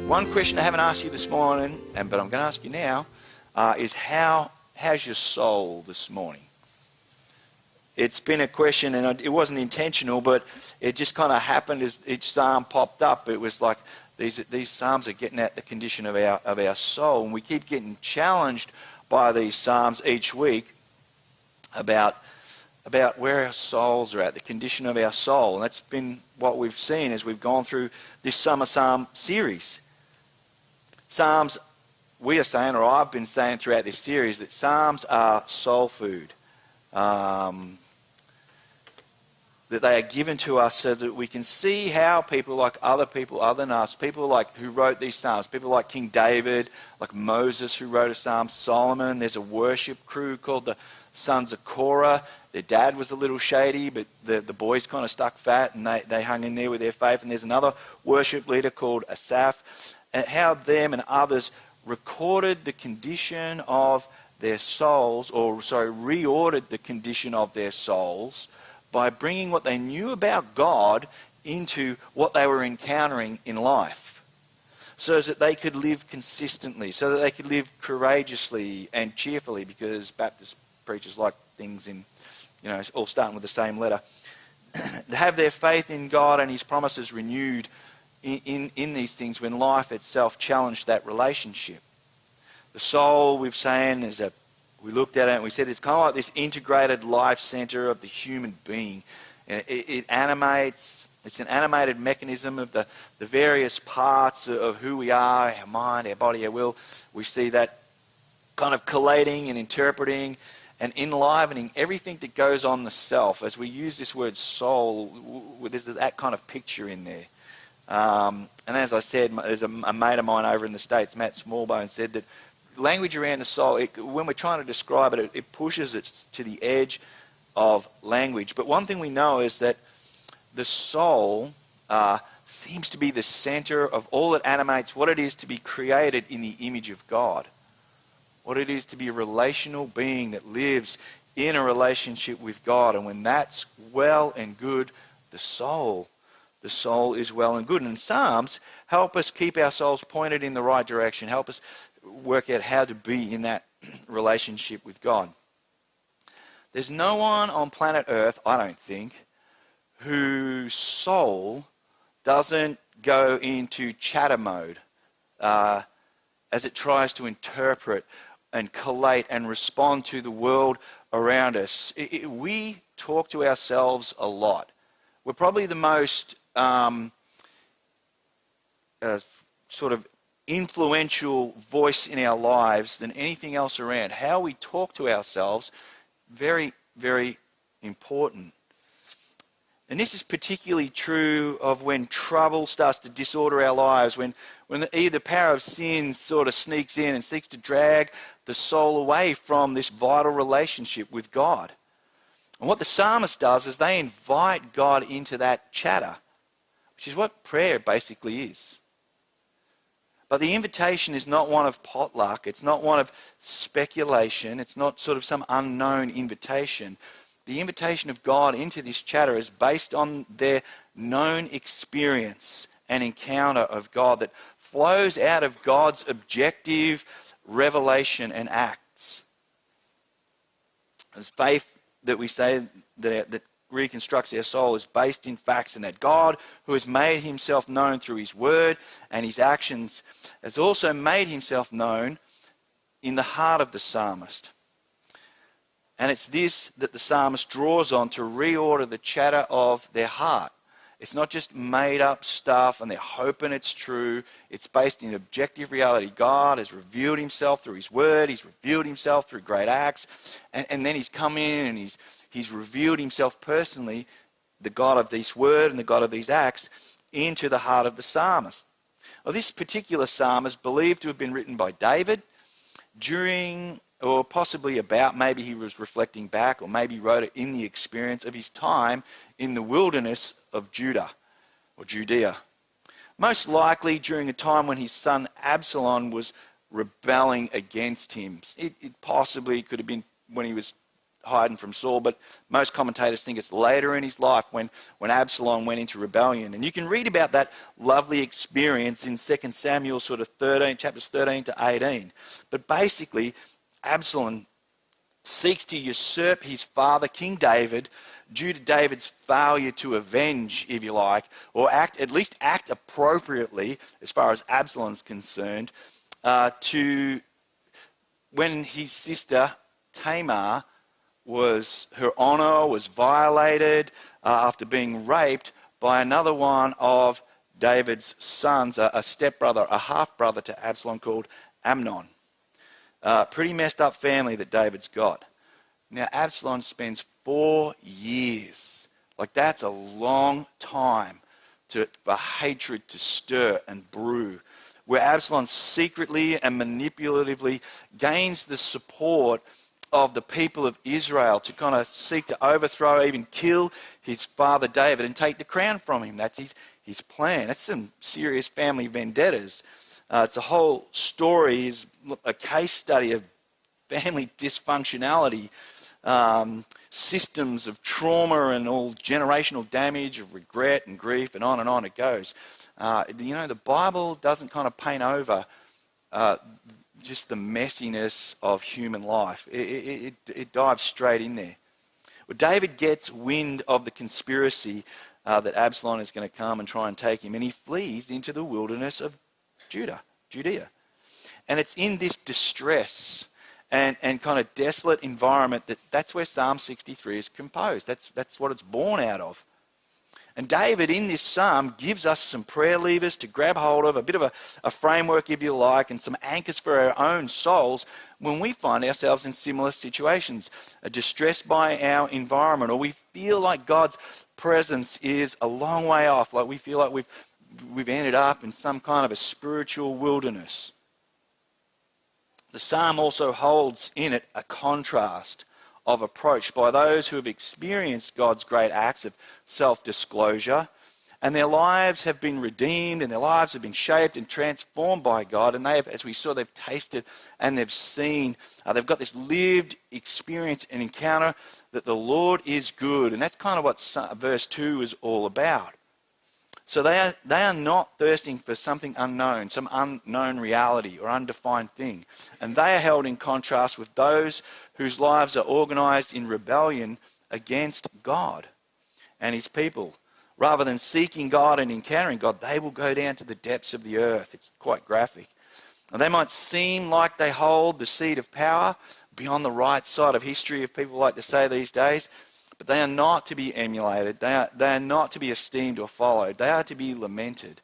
One question I haven't asked you this morning, but I'm going to ask you now, is how's your soul this morning? It's been a question, and it wasn't intentional, but it just kind of happened as each psalm popped up. It was like these psalms are getting at the condition of our soul, and we keep getting challenged by these psalms each week about where our souls are at, the condition of our soul. And that's been what we've seen as we've gone through this summer psalm series. Psalms, we are saying, or I've been saying throughout this series, that psalms are soul food. That they are given to us so that we can see how people like other people other than us, people like who wrote these psalms, people like King David, like Moses who wrote a psalm, Solomon. There's a worship crew called the Sons of Korah. Their dad was a little shady, but the boys kind of stuck fat and they hung in there with their faith. And there's another worship leader called Asaph, and how them and others recorded the condition of their souls, reordered the condition of their souls by bringing what they knew about God into what they were encountering in life, so that they could live consistently, so that they could live courageously and cheerfully, because Baptist preachers like things in, all starting with the same letter. Have their faith in God and his promises renewed in these things when life itself challenged that relationship. The soul, we've saying, we looked at it and we said it's kind of like this integrated life center of the human being. It animates, it's an animated mechanism of the various parts of who we are, our mind, our body, our will. We see that kind of collating and interpreting and enlivening everything that goes on the self. As we use this word soul, there's that kind of picture in there. And as I said, there's a mate of mine over in the States, Matt Smallbone, said that language around the soul, when we're trying to describe it, it pushes it to the edge of language. But one thing we know is that the soul seems to be the center of all that animates what it is to be created in the image of God. What it is to be a relational being that lives in a relationship with God. And when that's well and good, the soul is well and good. And Psalms help us keep our souls pointed in the right direction, help us work out how to be in that relationship with God. There's no one on planet Earth, I don't think, whose soul doesn't go into chatter mode as it tries to interpret and collate and respond to the world around us. We talk to ourselves a lot. We're probably the most sort of influential voice in our lives than anything else around. How we talk to ourselves, very, very important. And this is particularly true of when trouble starts to disorder our lives, when the power of sin sort of sneaks in and seeks to drag the soul away from this vital relationship with God. And what the psalmist does is they invite God into that chatter, which is what prayer basically is. But the invitation is not one of potluck. It's not one of speculation. It's not sort of some unknown invitation. The invitation of God into this chatter is based on their known experience and encounter of God that flows out of God's objective revelation and acts. As faith that we say that reconstructs our soul is based in facts, and that God, who has made himself known through his word and his actions, has also made himself known in the heart of the psalmist. And it's this that the psalmist draws on to reorder the chatter of their heart. It's not just made up stuff and they're hoping it's true. It's based in objective reality. God has revealed himself through his word. He's revealed himself through great acts. And then he's come in and he's revealed himself personally, the God of this word and the God of these acts, into the heart of the psalmist. Well, this particular psalm is believed to have been written by David during, or possibly about, maybe he was reflecting back, or maybe wrote it in the experience of his time in the wilderness of Judah, or Judea. Most likely during a time when his son Absalom was rebelling against him. It possibly could have been when he was hiding from Saul, but most commentators think it's later in his life when Absalom went into rebellion. And you can read about that lovely experience in 2 Samuel sort of chapters 13 to 18. But basically, Absalom seeks to usurp his father, King David, due to David's failure to avenge, if you like, or at least act appropriately, as far as Absalom's concerned, to when his sister Tamar her honor was violated after being raped by another one of David's sons, a stepbrother, a half-brother to Absalom called Amnon. Pretty messed up family that David's got. Now, Absalom spends 4 years. Like, that's a long time for hatred to stir and brew, where Absalom secretly and manipulatively gains the support of the people of Israel to kind of seek to overthrow, even kill his father David and take the crown from him. That's his plan. That's some serious family vendettas. It's a whole story, is a case study of family dysfunctionality, systems of trauma and all generational damage of regret and grief, and on it goes. The Bible doesn't kind of paint over just the messiness of human life. It dives straight in there. Well, David gets wind of the conspiracy that Absalom is going to come and try and take him, and he flees into the wilderness of Judea. And it's in this distress and kind of desolate environment that's where Psalm 63 is composed. That's what it's born out of. And David, in this psalm, gives us some prayer levers to grab hold of, a bit of a framework, if you like, and some anchors for our own souls when we find ourselves in similar situations, distressed by our environment, or we feel like God's presence is a long way off, like we feel like we've ended up in some kind of a spiritual wilderness. The psalm also holds in it a contrast of approach by those who have experienced God's great acts of self-disclosure, and their lives have been redeemed, and their lives have been shaped and transformed by God, and they have, as we saw, they've tasted and they've seen, they've got this lived experience and encounter that the Lord is good, and that's kind of what verse 2 is all about. So they are not thirsting for something unknown, some unknown reality or undefined thing. And they are held in contrast with those whose lives are organized in rebellion against God and his people. Rather than seeking God and encountering God, they will go down to the depths of the earth. It's quite graphic. And they might seem like they hold the seat of power beyond the right side of history, if people like to say these days. But they are not to be emulated. They are not to be esteemed or followed. They are to be lamented.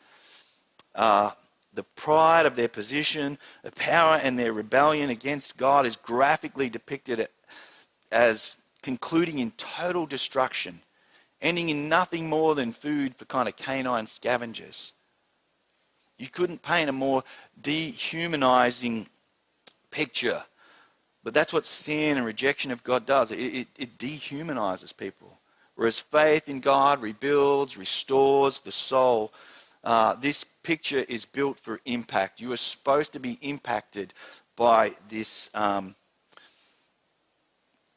The pride of their position, the power, and their rebellion against God is graphically depicted as concluding in total destruction, ending in nothing more than food for kind of canine scavengers. You couldn't paint a more dehumanizing picture. But that's what sin and rejection of God does. It dehumanizes people. Whereas faith in God rebuilds, restores the soul. This picture is built for impact. You are supposed to be impacted by this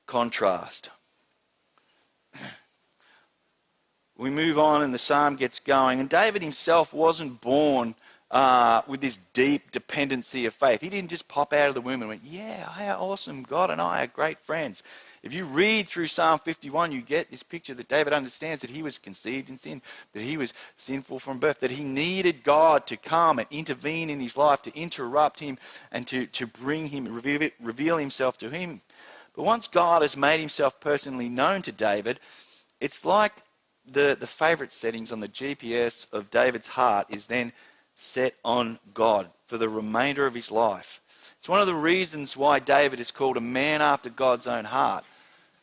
contrast. We move on and the psalm gets going. And David himself wasn't born with this deep dependency of faith. He didn't just pop out of the womb and went, yeah, how awesome, God and I are great friends. If you read through Psalm 51, you get this picture that David understands that he was conceived in sin, that he was sinful from birth, that he needed God to come and intervene in his life, to interrupt him and to bring him, reveal himself to him. But once God has made himself personally known to David, it's like the favorite settings on the GPS of David's heart is then set on God for the remainder of his life. It's one of the reasons why David is called a man after God's own heart.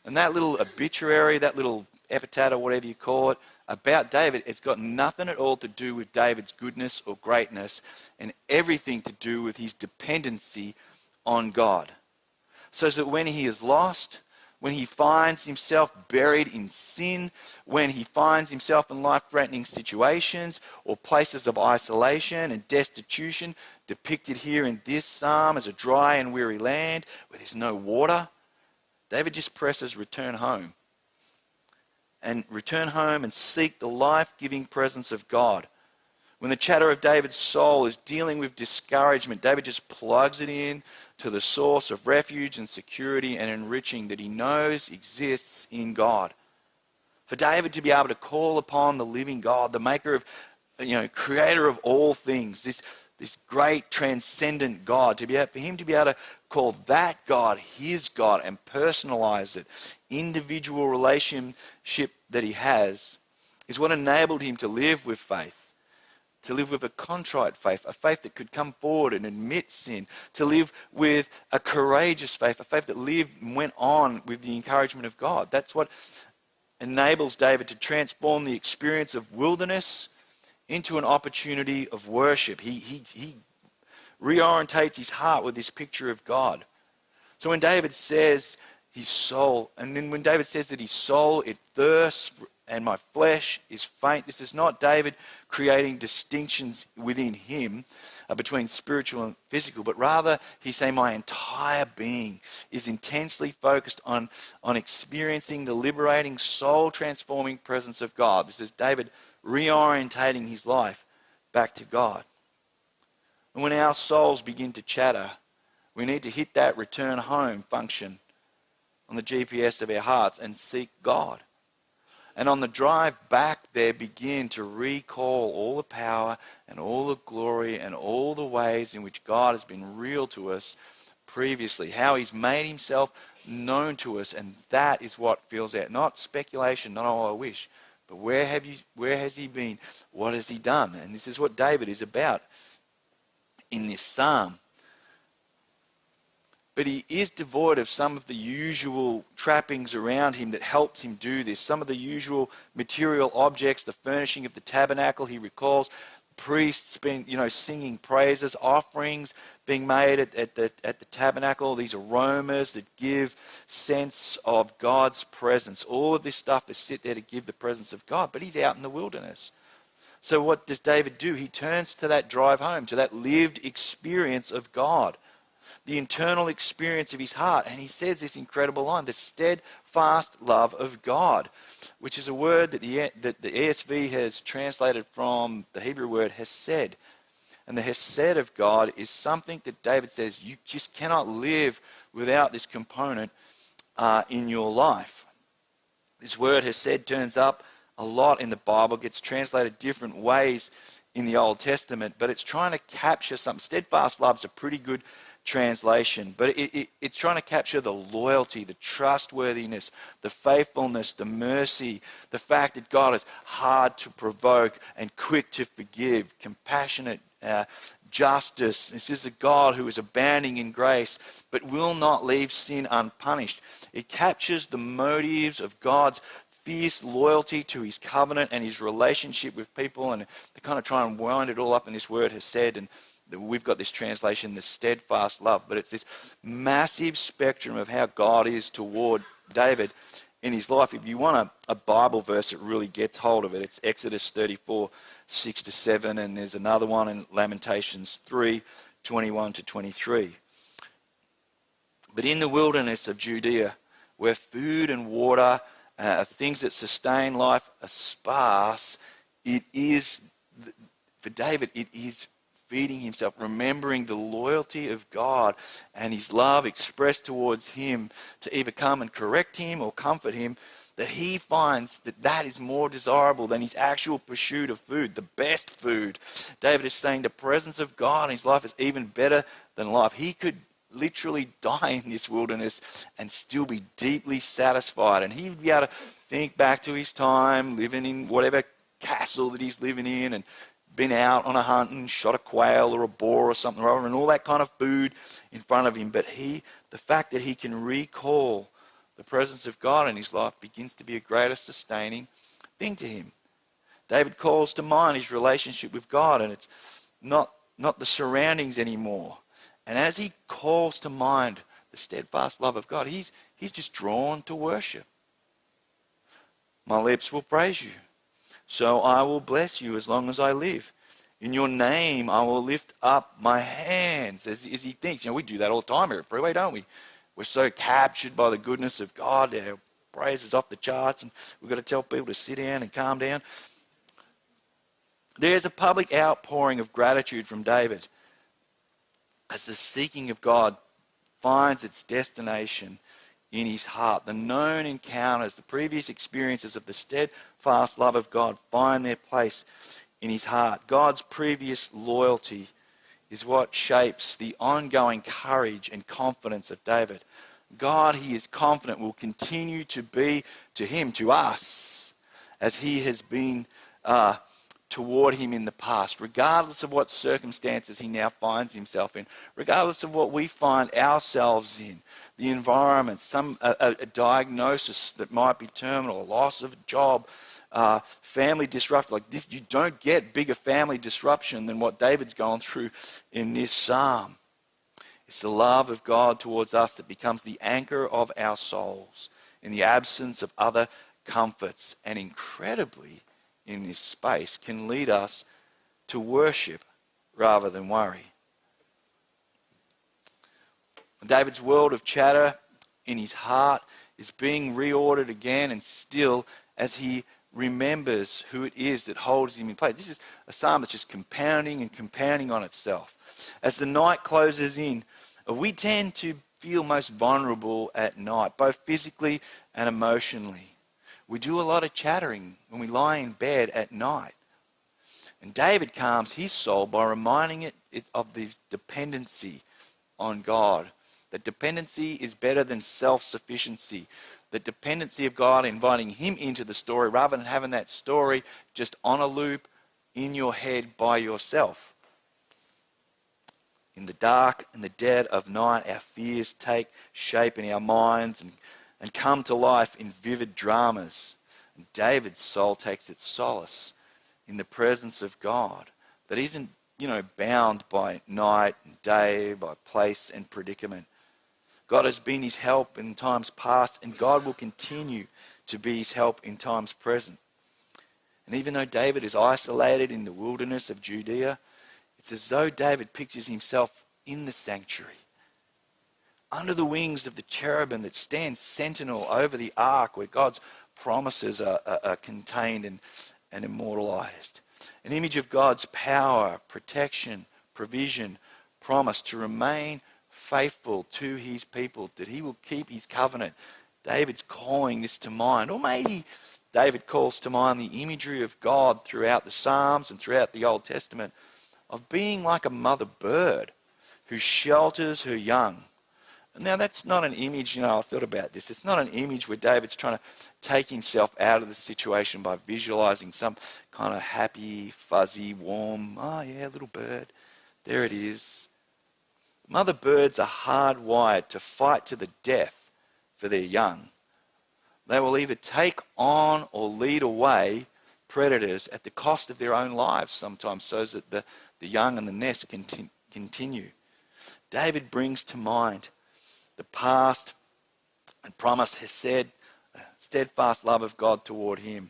And that little obituary, that little epitaph or whatever you call it, about David, it's got nothing at all to do with David's goodness or greatness and everything to do with his dependency on God. So that when he is lost, when he finds himself buried in sin, when he finds himself in life-threatening situations or places of isolation and destitution, depicted here in this psalm as a dry and weary land where there's no water, David just presses return home. And return home and seek the life-giving presence of God. When the chatter of David's soul is dealing with discouragement, David just plugs it in to the source of refuge and security and enriching that he knows exists in God. For David to be able to call upon the living God, the maker of, creator of all things, this great transcendent God, for him to be able to call that God his God and personalize it, individual relationship that he has, is what enabled him to live with faith, to live with a contrite faith, a faith that could come forward and admit sin, to live with a courageous faith, a faith that lived and went on with the encouragement of God. That's what enables David to transform the experience of wilderness into an opportunity of worship. He reorientates his heart with this picture of God. So when David says his soul, and then when David says that his soul, it thirsts and my flesh is faint, this is not David creating distinctions within him between spiritual and physical, but rather he's saying my entire being is intensely focused on experiencing the liberating, soul-transforming presence of God. This is David reorientating his life back to God. And when our souls begin to chatter, we need to hit that return home function on the GPS of our hearts and seek God. And on the drive back there, begin to recall all the power and all the glory and all the ways in which God has been real to us previously, how he's made himself known to us, and that is what fills out. Not speculation, not I wish, but where has he been? What has he done? And this is what David is about in this psalm. But he is devoid of some of the usual trappings around him that helps him do this. Some of the usual material objects, the furnishing of the tabernacle, he recalls priests being, singing praises, offerings being made at the tabernacle, these aromas that give sense of God's presence. All of this stuff is sit there to give the presence of God, but he's out in the wilderness. So what does David do? He turns to that drive home, to that lived experience of God, the internal experience of his heart. And he says this incredible line, the steadfast love of God, which is a word that the ESV has translated from the Hebrew word hesed. And the hesed of God is something that David says you just cannot live without this component in your life. This word hesed turns up a lot in the Bible, gets translated different ways in the Old Testament, but it's trying to capture something. Steadfast love is a pretty good translation, but it's trying to capture the loyalty, the trustworthiness, the faithfulness, the mercy, the fact that God is hard to provoke and quick to forgive, compassionate, justice. This is a God who is abounding in grace, but will not leave sin unpunished. It captures the motives of God's fierce loyalty to his covenant and his relationship with people, and to kind of try and wind it all up in this word hesed, and we've got this translation, the steadfast love, but it's this massive spectrum of how God is toward David in his life. If you want a Bible verse that really gets hold of it, it's Exodus 34, 6-7, and there's another one in Lamentations 3, 21-23. But in the wilderness of Judea, where food and water, things that sustain life, are sparse, it is, for David, it is feeding himself, remembering the loyalty of God and his love expressed towards him to either come and correct him or comfort him, that he finds that is more desirable than his actual pursuit of food, the best food. David is saying the presence of God in his life is even better than life. He could literally die in this wilderness and still be deeply satisfied, and he would be able to think back to his time living in whatever castle that he's living in, and been out on a hunt and shot a quail or a boar or something or other, and all that kind of food in front of him. But the fact that he can recall the presence of God in his life begins to be a greater sustaining thing to him. David calls to mind his relationship with God, and it's not the surroundings anymore. And as he calls to mind the steadfast love of God, he's just drawn to worship. My lips will praise you. So I will bless you as long as I live. In your name I will lift up my hands. As he thinks, we do that all the time here at Freeway, don't we? We're so captured by the goodness of God. Our praise is off the charts and we've got to tell people to sit down and calm down. There's a public outpouring of gratitude from David as the seeking of God finds its destination in his heart. The known encounters, the previous experiences of the steadfast love of God find their place in his heart. God's previous loyalty is what shapes the ongoing courage and confidence of David. God, he is confident, will continue to be to him, to us, as he has been toward him in the past, regardless of what circumstances he now finds himself in, regardless of what we find ourselves in, the environment, a diagnosis that might be terminal, a loss of a job, family disruption. Like this, you don't get bigger family disruption than what David's gone through in this psalm. It's the love of God towards us that becomes the anchor of our souls in the absence of other comforts, and incredibly, in this space, can lead us to worship rather than worry. David's world of chatter in his heart is being reordered again and still as he remembers who it is that holds him in place. This is a psalm that's just compounding and compounding on itself. As the night closes in, we tend to feel most vulnerable at night, both physically and emotionally. We do a lot of chattering when we lie in bed at night. And David calms his soul by reminding it of the dependency on God. That dependency is better than self-sufficiency. The dependency of God, inviting him into the story rather than having that story just on a loop in your head by yourself. In the dark and the dead of night, our fears take shape in our minds and come to life in vivid dramas. And David's soul takes its solace in the presence of God that isn't, bound by night and day, by place and predicament. God has been his help in times past, and God will continue to be his help in times present. And even though David is isolated in the wilderness of Judea, it's as though David pictures himself in the sanctuary, under the wings of the cherubim that stand sentinel over the ark where God's promises are contained and immortalized. An image of God's power, protection, provision, promise to remain faithful to his people, that he will keep his covenant. David's calling this to mind. Or maybe David calls to mind the imagery of God throughout the Psalms and throughout the Old Testament of being like a mother bird who shelters her young. Now, that's not an image, I've thought about this. It's not an image where David's trying to take himself out of the situation by visualizing some kind of happy, fuzzy, warm, little bird. There it is. Mother birds are hardwired to fight to the death for their young. They will either take on or lead away predators at the cost of their own lives sometimes, so that the young and the nest can continue. David brings to mind the past and promise has said, steadfast love of God toward him,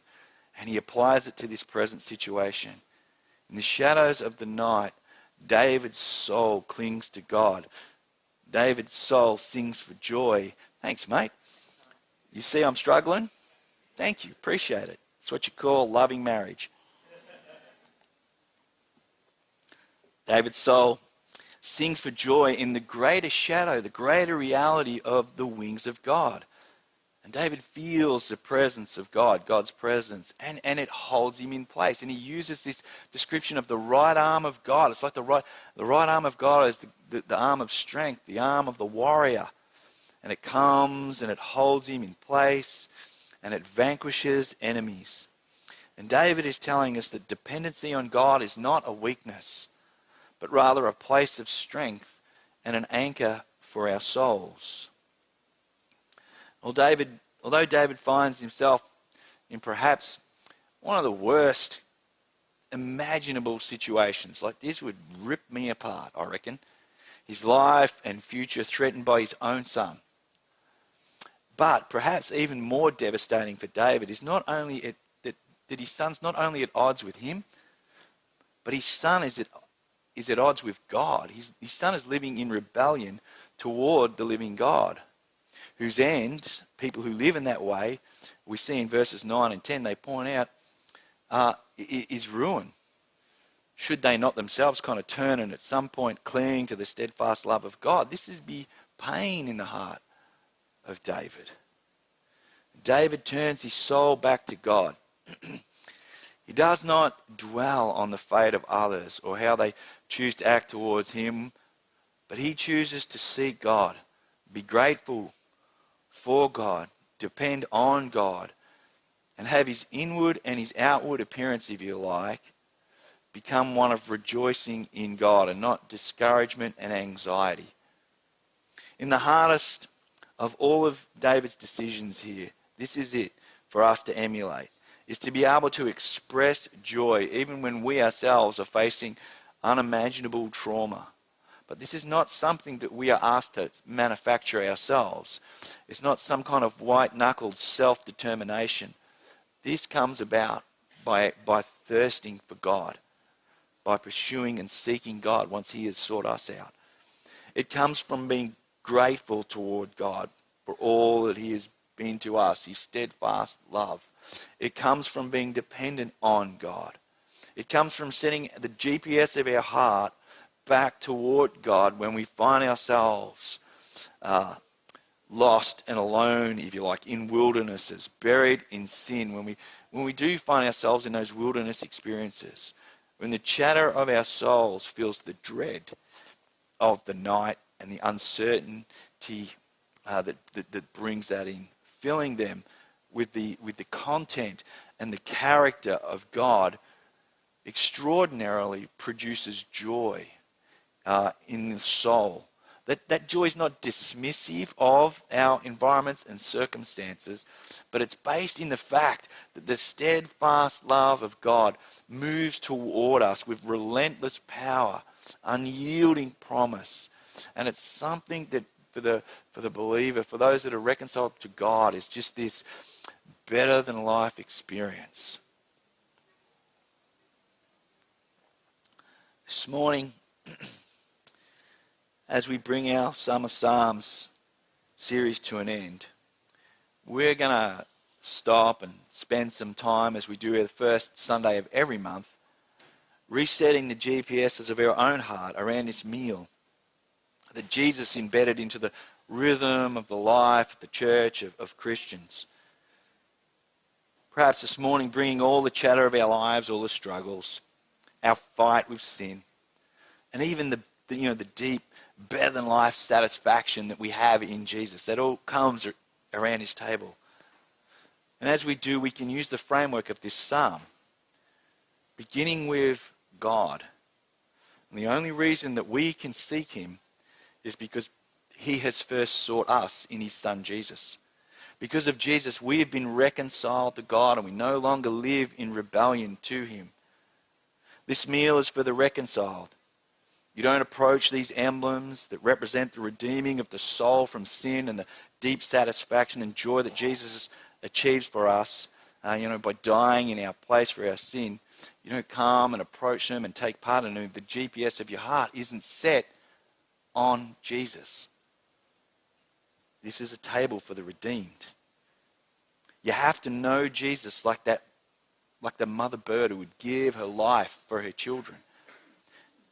and he applies it to this present situation. In the shadows of the night, David's soul clings to God. David's soul sings for joy. Thanks, mate. You see I'm struggling? Thank you. Appreciate it. It's what you call loving marriage. David's soul sings for joy in the greater shadow, the greater reality of the wings of God. And David feels the presence of God, God's presence, and it holds him in place. And he uses this description of the right arm of God. It's like the right arm of God is the arm of strength, the arm of the warrior. And it comes and it holds him in place and it vanquishes enemies. And David is telling us that dependency on God is not a weakness, but rather a place of strength and an anchor for our souls. Although David finds himself in perhaps one of the worst imaginable situations, like this would rip me apart, I reckon. His life and future threatened by his own son. But perhaps even more devastating for David is not only that his son's not only at odds with him, but his son is at odds with God. His son is living in rebellion toward the living God. whose end, people who live in that way, we see in verses 9 and 10, they point out, is ruin. Should they not themselves kind of turn and at some point cling to the steadfast love of God? This is be pain in the heart of David. David turns his soul back to God. He does not dwell on the fate of others or how they choose to act towards him, but he chooses to seek God, be grateful for God, depend on God, and have his inward and his outward appearance, if you like, become one of rejoicing in God and not discouragement and anxiety. In the hardest of all of David's decisions here, this is it for us to emulate, is to be able to express joy even when we ourselves are facing unimaginable trauma. But this is not something that we are asked to manufacture ourselves. It's not some kind of white-knuckled self-determination. This comes about by thirsting for God, by pursuing and seeking God once he has sought us out. It comes from being grateful toward God for all that he has been to us, his steadfast love. It comes from being dependent on God. It comes from setting the GPS of our heart back toward God when we find ourselves lost and alone, if you like, in wildernesses, buried in sin. When we do find ourselves in those wilderness experiences, when the chatter of our souls feels the dread of the night and the uncertainty that brings that in, filling them with the content and the character of God extraordinarily produces joy in the soul. That joy is not dismissive of our environments and circumstances, but it's based in the fact that the steadfast love of God moves toward us with relentless power, unyielding promise. And it's something that for the believer, for those that are reconciled to God, is just this better than life experience. This morning, as we bring our Summer Psalms series to an end, we're going to stop and spend some time, as we do the first Sunday of every month, resetting the GPSs of our own heart around this meal that Jesus embedded into the rhythm of the life of the church of Christians. Perhaps this morning, bringing all the chatter of our lives, all the struggles, our fight with sin, and even the deep, better than life satisfaction that we have in Jesus. That all comes around his table. And as we do, we can use the framework of this psalm, beginning with God. And the only reason that we can seek him is because he has first sought us in his Son Jesus. Because of Jesus, we have been reconciled to God and we no longer live in rebellion to him. This meal is for the reconciled. You don't approach these emblems that represent the redeeming of the soul from sin and the deep satisfaction and joy that Jesus achieves for us, by dying in our place for our sin. You don't come and approach them and take part in them. The GPS of your heart isn't set on Jesus. This is a table for the redeemed. You have to know Jesus like the mother bird who would give her life for her children.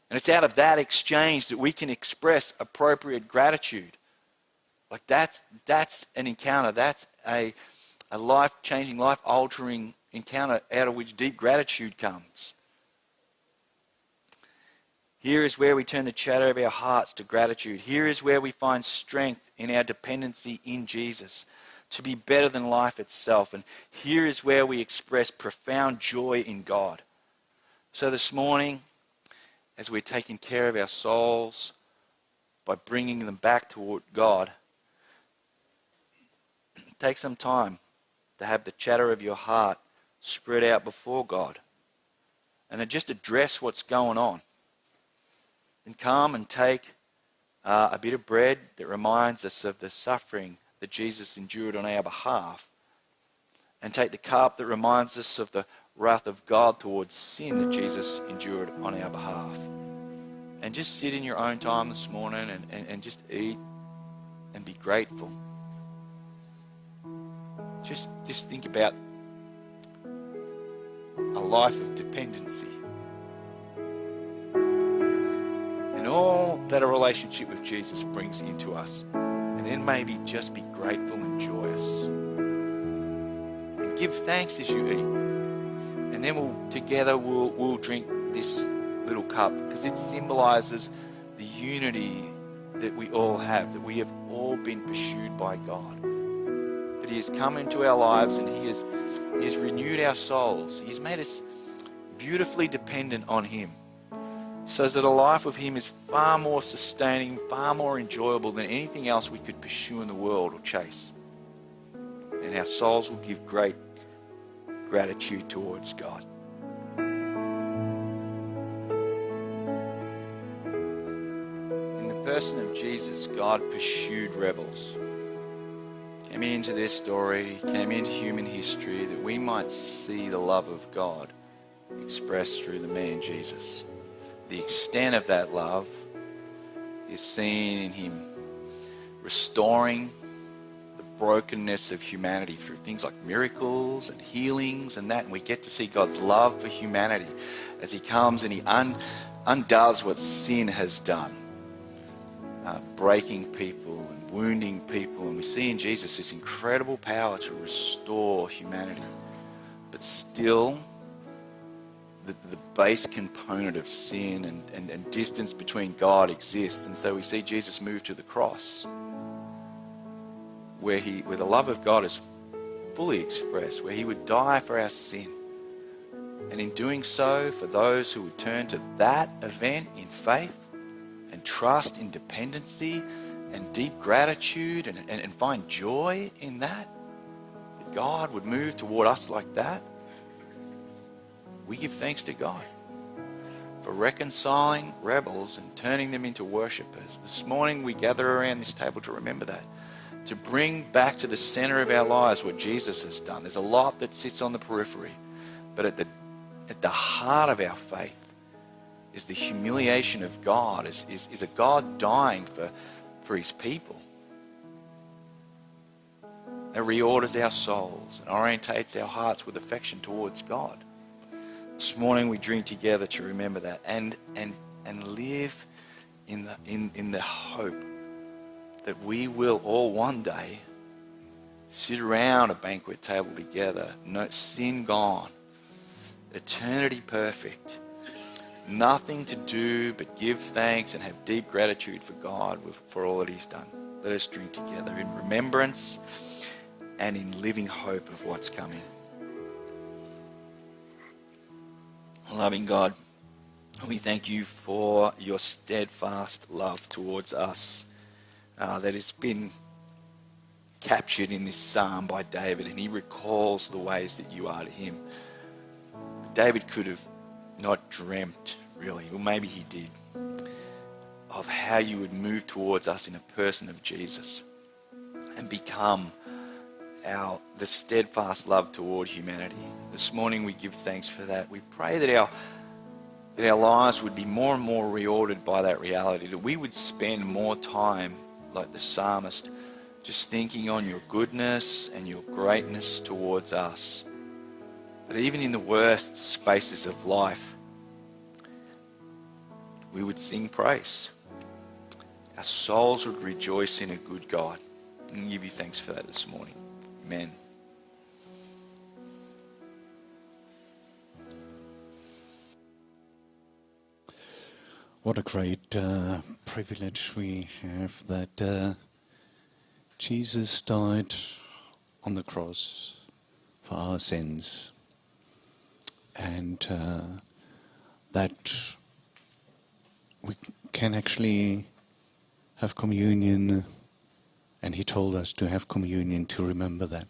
And it's out of that exchange that we can express appropriate gratitude. Like that's an encounter. That's a life-changing, life-altering encounter out of which deep gratitude comes. Here is where we turn the chatter of our hearts to gratitude. Here is where we find strength in our dependency in Jesus to be better than life itself. And here is where we express profound joy in God. So this morning, as we're taking care of our souls by bringing them back toward God, take some time to have the chatter of your heart spread out before God and then just address what's going on. And come and take a bit of bread that reminds us of the suffering that Jesus endured on our behalf, and take the cup that reminds us of the wrath of God towards sin that Jesus endured on our behalf. And just sit in your own time this morning and just eat and be grateful. Just think about a life of dependency. And all that a relationship with Jesus brings into us. And then maybe just be grateful and joyous. And give thanks as you eat. And then we'll drink this little cup, because it symbolizes the unity that we all have, that we have all been pursued by God. That He has come into our lives and He has renewed our souls. He has made us beautifully dependent on Him, so that a life with Him is far more sustaining, far more enjoyable than anything else we could pursue in the world or chase. And our souls will give great gratitude towards God. In the person of Jesus, God pursued rebels. Came into their story, came into human history, that we might see the love of God expressed through the man Jesus. The extent of that love is seen in Him restoring the brokenness of humanity through things like miracles and healings and that. And we get to see God's love for humanity as He comes and He undoes what sin has done, breaking people and wounding people. And we see in Jesus this incredible power to restore humanity. But still, the base component of sin and distance between God exists. And so we see Jesus move to the cross, where the love of God is fully expressed, where He would die for our sin. And in doing so, for those who would turn to that event in faith and trust in dependency and deep gratitude and find joy in that God would move toward us like that, we give thanks to God for reconciling rebels and turning them into worshippers. This morning we gather around this table to remember that, to bring back to the center of our lives what Jesus has done. There's a lot that sits on the periphery, but at the heart of our faith is the humiliation of God, is a God dying for His people. That reorders our souls and orientates our hearts with affection towards God. This morning we drink together to remember that and live in the hope that we will all one day sit around a banquet table together, no sin gone, eternity perfect, nothing to do but give thanks and have deep gratitude for God for all that He's done. Let us drink together in remembrance and in living hope of what's coming. Loving God, we thank You for Your steadfast love towards us that has been captured in this psalm by David, and he recalls the ways that You are to him. David could have not dreamt, really, or maybe he did, of how You would move towards us in a person of Jesus and become the steadfast love toward humanity. This morning we give thanks for that. We pray that our lives would be more and more reordered by that reality, that we would spend more time like the psalmist, just thinking on Your goodness and Your greatness towards us. That even in the worst spaces of life, we would sing praise. Our souls would rejoice in a good God. And give You thanks for that this morning. Amen. What a great privilege we have that Jesus died on the cross for our sins, and that we can actually have communion, and He told us to have communion to remember that.